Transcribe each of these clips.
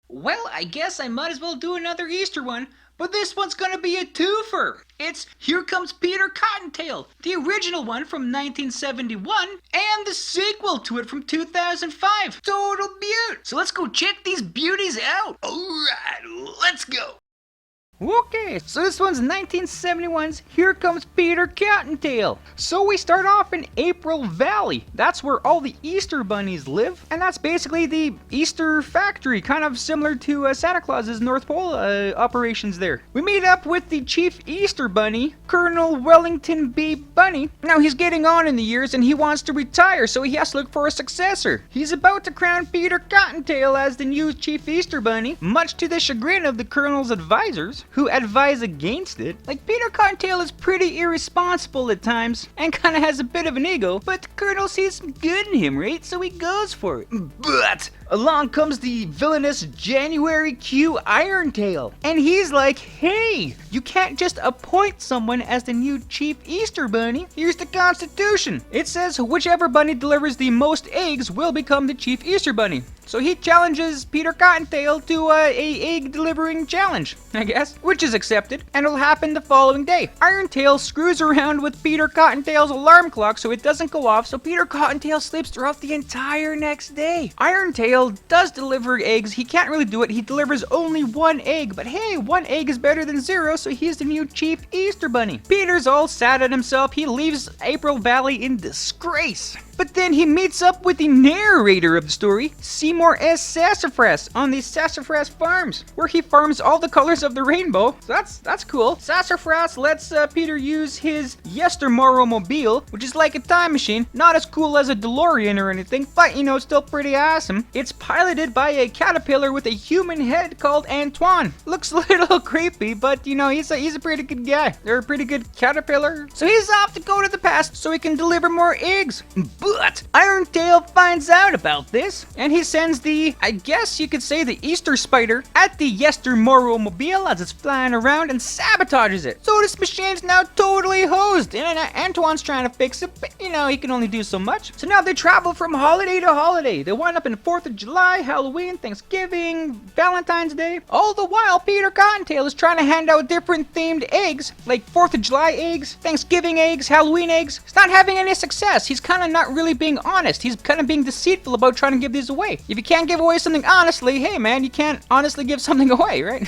Well, I guess I might as well do another Easter one, but this one's gonna be a twofer. It's Here Comes Peter Cottontail, the original one from 1971, and the sequel to it from 2005. Total beaut! So let's go check these beauties out. Alright, let's go. Okay, so this one's 1971's Here Comes Peter Cottontail. So we start off in April Valley. That's where all the Easter bunnies live, and that's basically the Easter factory, kind of similar to Santa Claus's North Pole operations there. We meet up with the Chief Easter Bunny, Colonel Wellington B. Bunny. Now he's getting on in the years and he wants to retire, so he has to look for a successor. He's about to crown Peter Cottontail as the new Chief Easter Bunny, much to the chagrin of the Colonel's advisors, who advise against it. Like, Peter Cottontail is pretty irresponsible at times and kind of has a bit of an ego, but the Colonel sees some good in him, right? So he goes for it. But along comes the villainous January Q Irontail, and he's like, hey, you can't just appoint someone as the new Chief Easter Bunny. Here's the Constitution. It says whichever bunny delivers the most eggs will become the Chief Easter Bunny. So he challenges Peter Cottontail to a egg delivering challenge, I guess, which is accepted, and it'll happen the following day. Irontail screws around with Peter Cottontail's alarm clock so it doesn't go off, so Peter Cottontail sleeps throughout the entire next day. Irontail does deliver eggs. He can't really do it. He delivers only one egg, but hey, one egg is better than zero, so he's the new Chief Easter Bunny. Peter's all sad at himself. He leaves April Valley in disgrace. But then he meets up with the narrator of the story, Seymour S. Sassafras, on the Sassafras Farms, where he farms all the colors of the rainbow. So that's cool. Sassafras lets Peter use his Yestermorrow mobile, which is like a time machine, not as cool as a DeLorean or anything, but you know, still pretty awesome. It's piloted by a caterpillar with a human head called Antoine. Looks a little creepy, but you know, he's a pretty good guy. They're a pretty good caterpillar. So he's off to go to the past so he can deliver more eggs. But Irontail finds out about this, and he sends the, I guess you could say, the Easter spider at the Yestermorrow mobile as it's flying around and sabotages it. So this machine's now totally hosed, and Antoine's trying to fix it, but you know, he can only do so much. So now they travel from holiday to holiday. They wind up in 4th of July, Halloween, Thanksgiving, Valentine's Day. All the while, Peter Cottontail is trying to hand out different themed eggs, like 4th of July eggs, Thanksgiving eggs, Halloween eggs. He's not having any success. He's kind of not really being honest. He's kind of being deceitful about trying to give these away. If you can't give away something honestly, hey man, you can't honestly give something away, right?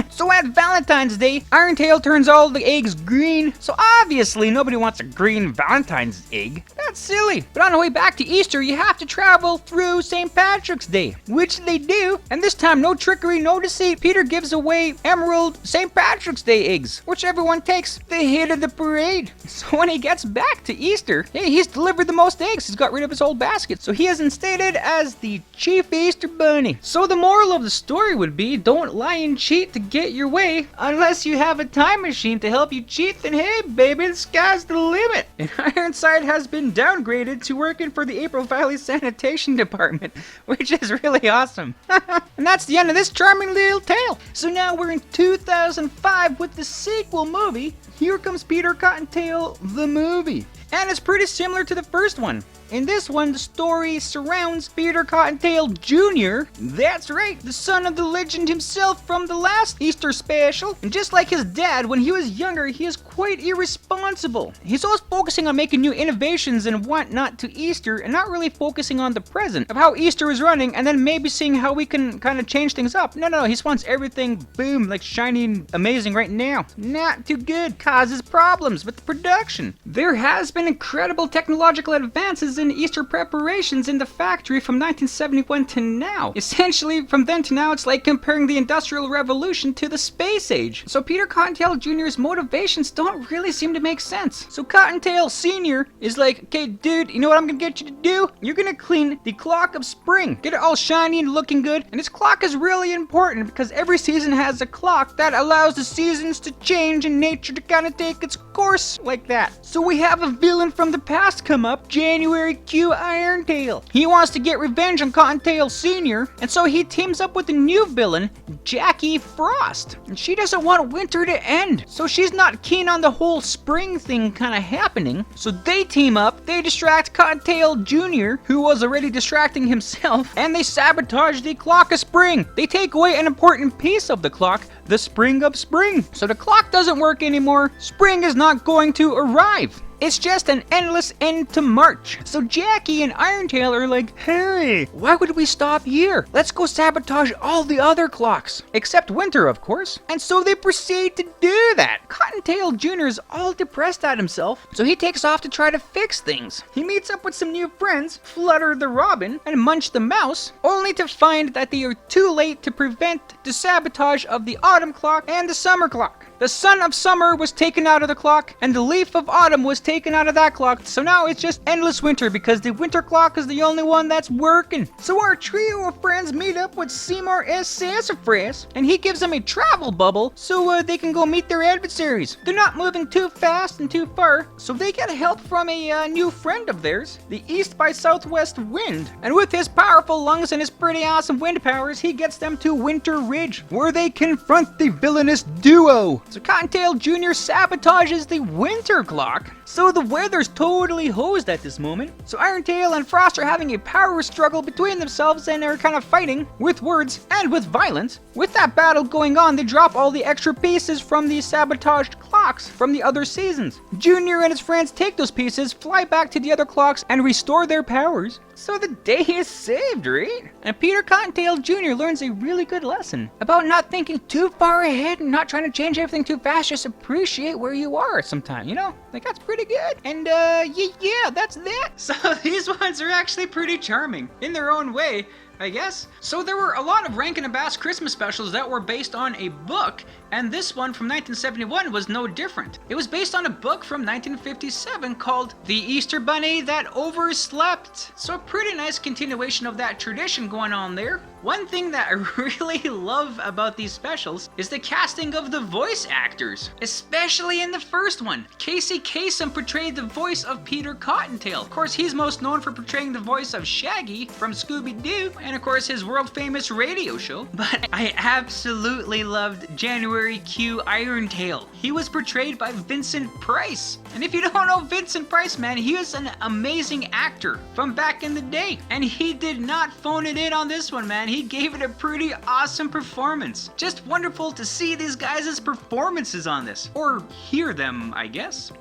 So at Valentine's Day, Irontail turns all the eggs green. So obviously nobody wants a green Valentine's egg. That's silly. But on the way back to Easter, you have to travel through St. Patrick's Day, which they do. And this time, no trickery, no deceit. Peter gives away Emerald St. Patrick's Day eggs, which everyone takes the hit of the parade. So when he gets back to Easter, hey, he's delivered the most eggs. He's got rid of his old basket, so he is instated as the Chief Easter Bunny. So the moral of the story would be, don't lie and cheat to get your way. Unless you have a time machine to help you cheat, then hey baby, the sky's the limit. And Ironside has been downgraded to working for the April Valley Sanitation Department, which is really awesome. And that's the end of this charming little tale. So now we're in 2005 with the sequel movie, Here Comes Peter Cottontail, the movie. And it's pretty similar to the first one. In this one, the story surrounds Peter Cottontail Jr. That's right, the son of the legend himself from the last Easter special. And just like his dad, when he was younger, he is quite irresponsible. He's always focusing on making new innovations and whatnot to Easter, and not really focusing on the present of how Easter is running, and then maybe seeing how we can kind of change things up. No, he just wants everything, boom, like shiny and amazing right now. Not too good, causes problems with the production. There has been incredible technological advances in Easter preparations in the factory from 1971 to now. Essentially, from then to now, it's like comparing the Industrial Revolution to the Space Age. So Peter Cottontail Jr.'s motivations don't really seem to make sense. So Cottontail Sr. is like, okay, dude, you know what I'm gonna get you to do? You're gonna clean the clock of spring. Get it all shiny and looking good. And this clock is really important because every season has a clock that allows the seasons to change and nature to kind of take its course, like that. So we have a villain from the past come up, January Q Irontail. He wants to get revenge on Cottontail Sr., and so he teams up with a new villain, Jackie Frost. And she doesn't want winter to end, so she's not keen on the whole spring thing kind of happening. So they team up, they distract Cottontail Jr., who was already distracting himself, and they sabotage the clock of spring. They take away an important piece of the clock, the spring of spring. So the clock doesn't work anymore. Spring is not going to arrive. It's just an endless end to March. So Jackie and Irontail are like, hey, why would we stop here? Let's go sabotage all the other clocks. Except winter, of course. And so they proceed to do that. Cottontail Jr. is all depressed at himself, so he takes off to try to fix things. He meets up with some new friends, Flutter the Robin and Munch the Mouse, only to find that they are too late to prevent the sabotage of the autumn clock and the summer clock. The sun of summer was taken out of the clock, and the leaf of autumn was taken out of that clock, so now it's just endless winter because the winter clock is the only one that's working. So our trio of friends meet up with Seymour S. Sassafras, and he gives them a travel bubble so they can go meet their adversaries. They're not moving too fast and too far, so they get help from a new friend of theirs, the East by Southwest Wind. And with his powerful lungs and his pretty awesome wind powers, he gets them to Winter Ridge, where they confront the villainous duo. So Cottontail Jr. sabotages the winter clock, so the weather's totally hosed at this moment. So Irontail and Frost are having a power struggle between themselves and are kind of fighting with words and with violence. With that battle going on, they drop all the extra pieces from the sabotaged clocks from the other seasons. Junior and his friends take those pieces, fly back to the other clocks, and restore their powers. So the day is saved, right? And Peter Cottontail Jr. learns a really good lesson about not thinking too far ahead and not trying to change everything too fast. Just appreciate where you are sometime, you know? Like, that's pretty good. And, yeah, that's that. So these ones are actually pretty charming in their own way, I guess. So there were a lot of Rankin and Bass Christmas specials that were based on a book, and this one from 1971 was no different. It was based on a book from 1957 called The Easter Bunny That Overslept. So a pretty nice continuation of that tradition going on there. One thing that I really love about these specials is the casting of the voice actors, especially in the first one. Casey Kasem portrayed the voice of Peter Cottontail. Of course, he's most known for portraying the voice of Shaggy from Scooby-Doo, and of course his world-famous radio show. But I absolutely loved January Q Irontail. He was portrayed by Vincent Price. And if you don't know Vincent Price, man, he was an amazing actor from back in the day. And he did not phone it in on this one, man. He gave it a pretty awesome performance. Just wonderful to see these guys' performances on this. Or hear them, I guess.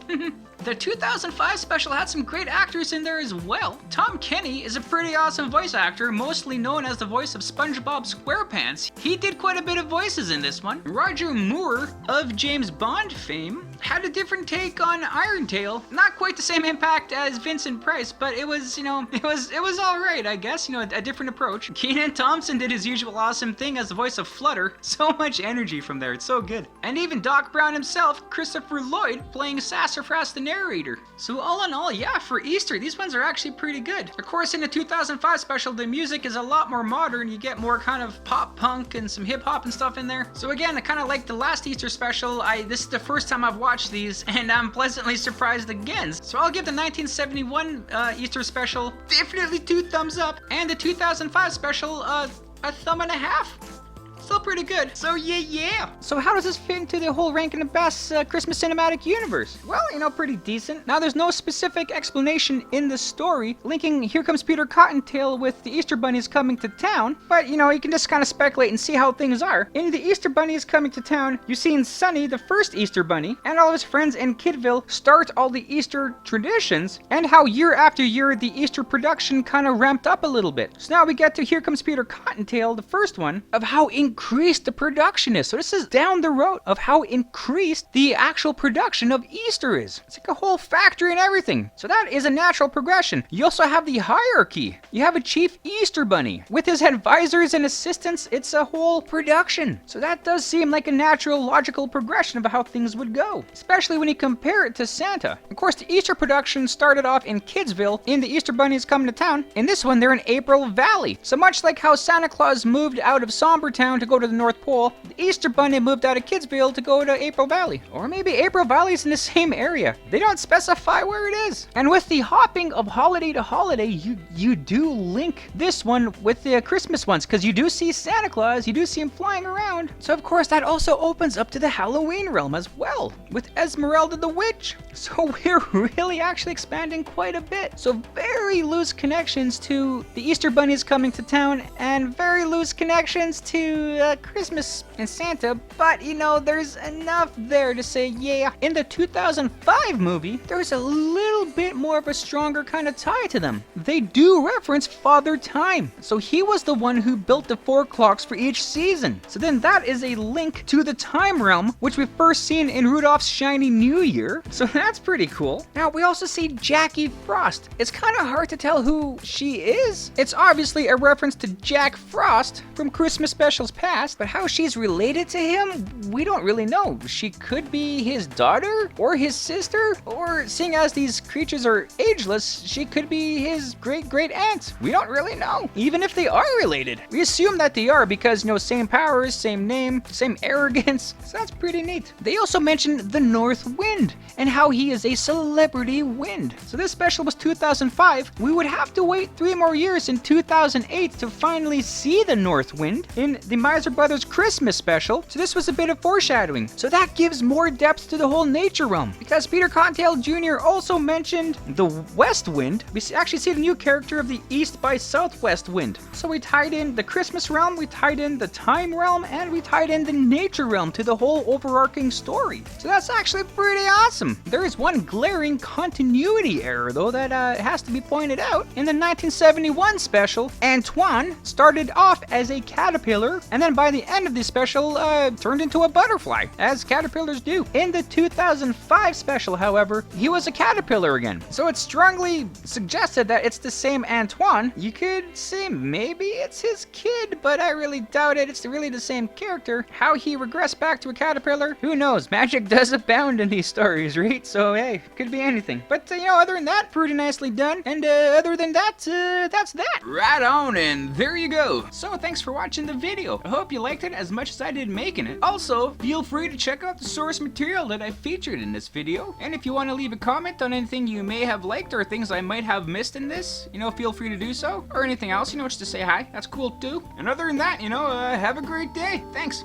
The 2005 special had some great actors in there as well. Tom Kenny is a pretty awesome voice actor, mostly known as the voice of SpongeBob SquarePants. He did quite a bit of voices in this one. Roger Moore of James Bond fame had a different take on Irontail. Not quite the same impact as Vincent Price, but it was, you know, it was all right, I guess. You know, a different approach. Kenan Thompson did his usual awesome thing as the voice of Flutter. So much energy from there. It's so good. And even Doc Brown himself, Christopher Lloyd, playing Sassafras the narrator. So all in all, yeah, for Easter, these ones are actually pretty good. Of course, in the 2005 special, the music is a lot more modern. You get more kind of pop punk and some hip hop and stuff in there. So again, I kind of like the last Easter special. This is the first time I've watched these, and I'm pleasantly surprised again. So I'll give the 1971 Easter special definitely 2 thumbs up, and the 2005 special a thumb and a half. Still pretty good. So yeah. So how does this fit into the whole Rankin and Bass Christmas cinematic universe? Well, you know, pretty decent. Now, there's no specific explanation in the story linking Here Comes Peter Cottontail with the Easter Bunnies coming to town, but you know, you can just kind of speculate and see how things are. In the Easter Bunnies coming to town, you've seen Sonny, the first Easter Bunny, and all of his friends in Kidville start all the Easter traditions, and how year after year the Easter production kind of ramped up a little bit. So now we get to Here Comes Peter Cottontail, the first one, of how increased the production is. So this is down the road of how increased the actual production of Easter is. It's like a whole factory and everything. So that is a natural progression. You also have the hierarchy. You have a chief Easter Bunny. With his advisors and assistants, it's a whole production. So that does seem like a natural, logical progression of how things would go, especially when you compare it to Santa. Of course, the Easter production started off in Kidsville in the Easter Bunnies Coming to Town. In this one, they're in April Valley. So much like how Santa Claus moved out of Somber Town to to go to the North Pole, the Easter Bunny moved out of Kidsville to go to April Valley. Or maybe April Valley's in the same area. They don't specify where it is. And with the hopping of holiday to holiday, you do link this one with the Christmas ones, because you do see Santa Claus, you do see him flying around. So of course that also opens up to the Halloween realm as well, with Esmeralda the Witch. So we're really actually expanding quite a bit. So very loose connections to the Easter Bunnies coming to town, and very loose connections to Christmas and Santa, but you know, there's enough there to say, yeah. In the 2005 movie, there's a little bit more of a stronger kind of tie to them. They do reference Father Time, so he was the one who built the 4 clocks for each season. So then that is a link to the time realm, which we've first seen in Rudolph's Shiny New Year, so that's pretty cool. Now we also see Jackie Frost. It's kind of hard to tell who she is. It's obviously a reference to Jack Frost from Christmas specials past, but how she's related to him, we don't really know. She could be his daughter or his sister, or seeing as these creatures are ageless, she could be his great aunt. We don't really know. Even if they are related, we assume that they are because, you know, same powers, same name, same arrogance. So that's pretty neat. They also mentioned the North Wind and how he is a celebrity wind. So this special was 2005. We would have to wait 3 more years in 2008 to finally see the North Wind in the Miser Brothers Christmas special. So this was a bit of foreshadowing. So that gives more depth to the whole nature realm, because Peter Cottontail Jr. also mentioned the West Wind. We actually see the new character of the East by Southwest Wind. So we tied in the Christmas realm, we tied in the time realm, and we tied in the nature realm to the whole overarching story. So that's actually pretty awesome. There is one glaring continuity error though that has to be pointed out. In the 1971 special, Antoine started off as a caterpillar, and then by the end of the special turned into a butterfly, as caterpillars do. In the 2005 special, however, he was a caterpillar again. So it's strongly suggested that it's the same Antoine. You could say maybe it's his kid, but I really doubt it. It's really the same character. How he regressed back to a caterpillar, who knows? Magic does abound in these stories, right? So hey, could be anything. But you know, other than that, pretty nicely done. And other than that, that's that. Right on, and there you go. So thanks for watching the video. I hope you liked it as much as I did making it. Also, feel free to check out the source material that I featured in this video. And if you want to leave a comment on anything you may have liked or things I might have missed in this, you know, feel free to do so. Or anything else, you know, just to say hi. That's cool too. And other than that, you know, have a great day. Thanks.